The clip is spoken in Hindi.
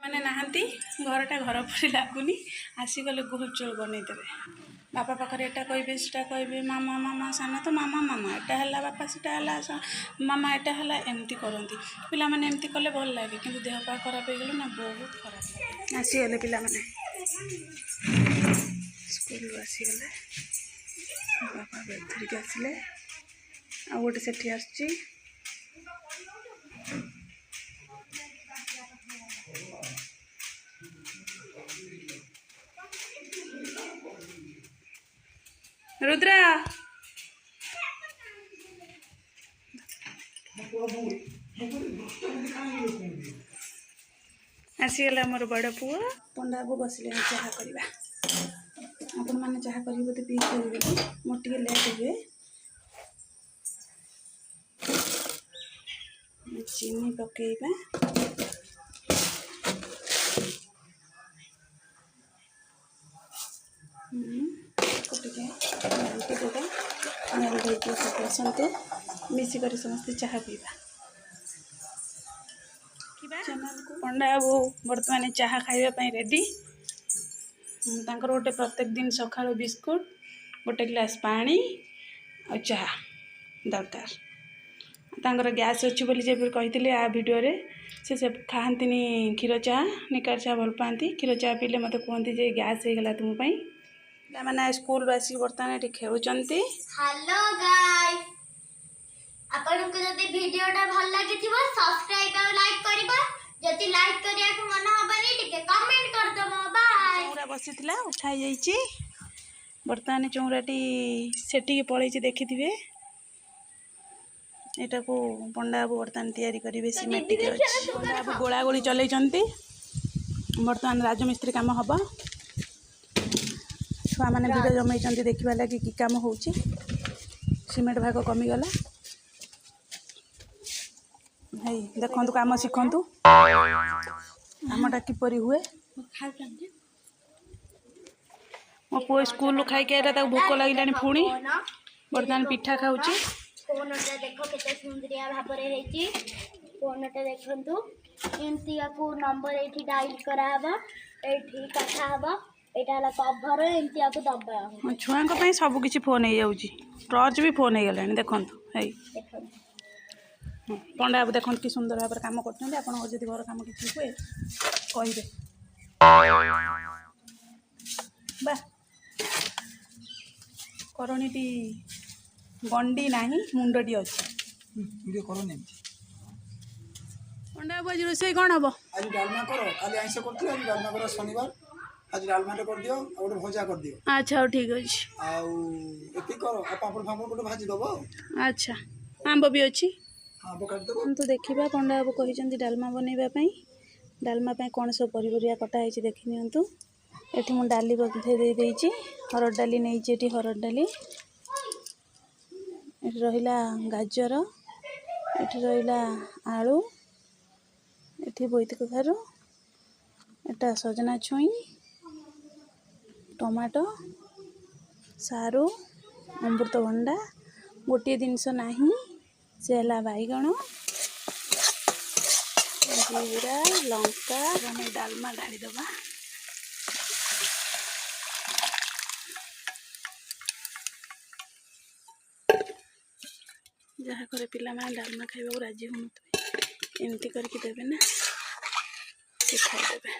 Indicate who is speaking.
Speaker 1: मैंने नहांती घरटा घर परी लगुनि आसीगले गुलचोल बनईदेवे बापा पाखे एटा कहे सेटा कहे मामा मामा सान तो मामा मामा एटा है बापा सेटा है मामा एटा है एमती करती पिला माने एमती कले भल लगे कि देह पा खराब हो गले ना बहुत खराब लगे आसीगले पिला माने स्कूल आसीगले बापा बैग धरिक आसिले आ गोटे सेठी आसची रुद्रा आसीगला मोर बड़ पुआ पंडा को बसले चाह करवा आपण मैंने चाह कर पी कर मोर टे लेट हुए चीनी पकेबा आसतु मिसिक समस्ते चाह पीवा पंडा बाबू बर्तमान चाह खाइबा रेडी गोटे प्रत्येक दिन सका बिस्कुट गोटे ग्लास पानी और चाह दरकार गैस अच्छी बोली जब कही आ वीडियो से खाती क्षीर चाह निकार चाह भल पाती क्षीर चाह पीले मत कहते जे गैस हो गला तुम मैंने स्कूल आसिक बर्तमान ये खेलुंट
Speaker 2: हेलो गाइस आपन को जदी वीडियोटा भल लागिथिबो सब्सक्राइब और लाइक करबो जदी लाइक करिया को मन हबनी टिके कमेंट कर दबो बाय
Speaker 1: चौरा बसीथिला उठाई जाईची बर्तमान चौराटी सेठी पळेची देखिथिबे एटा को पंडा बाबू बर्तमान तैयारी करेंगे सीमेंट टिके अछि पंडा बाबू गोला गोली चलैचंती बर्तमान राजमिस्त्री काम हबा छुआ मैंने भिड़ जमई देखा लगे कि कम हो सीमेंट भाग कमीगला है देखु कम शिखु आमटा किपर हुए मो पु स्कूल खाई भोक लगे पुणी बर्तमान पिठा खाऊँ
Speaker 2: फोनटा देखो केते सुंदरिया भाबरे हेची फोनटा देखंतु एमतिया को नंबर एठी डायल करा हबा एठी कथा हबा एटा हला कवर एमतिया को दबा
Speaker 1: छुआ को सब किसी फोन हो जाऊँगी टर्च भी फोन हो गला देखो है पंडा बाबू देखो कि सुंदर भाव कम कर घर कम किसी हुए कहे बा करणी गंडी ना मुंडी अच्छी पंडा बाबू आज रोसे कौन हम
Speaker 3: आज डालमा करो काली आइंस करथि आज डालमा करो शनिवार आज डालमा कर दियो आ गोटे भजा कर दियो
Speaker 1: अच्छा ठीक अछि
Speaker 3: आ एति करो आ पापड़ फापड़ गोटे भाजी दबो
Speaker 1: अच्छा आंब भी अच्छी
Speaker 3: आंब काट दबो
Speaker 1: हम तो देखिबा पंडा बाबू कहिसंती डालमा बनेबा पई डालमा पई कोन सब परिबरिया कटा ହେଇଛି देखि नियंतु एठी मु डाली बधे दे देइची हरड डाली नेइची एठी हरड डाली एठी रहिला गाजर एठी रहिला आलू एठी बोईत कखारु एटा सजना छुई टमाटो सारू अमृतभंडा गोटे जिनस नाही से है बैगण जीरा लंका हमें डालमा ढाली दबा जहाँ करे पिला माने डालमा खाइबा राजी होनुते एमती करके देबे ना से खाइदेबे।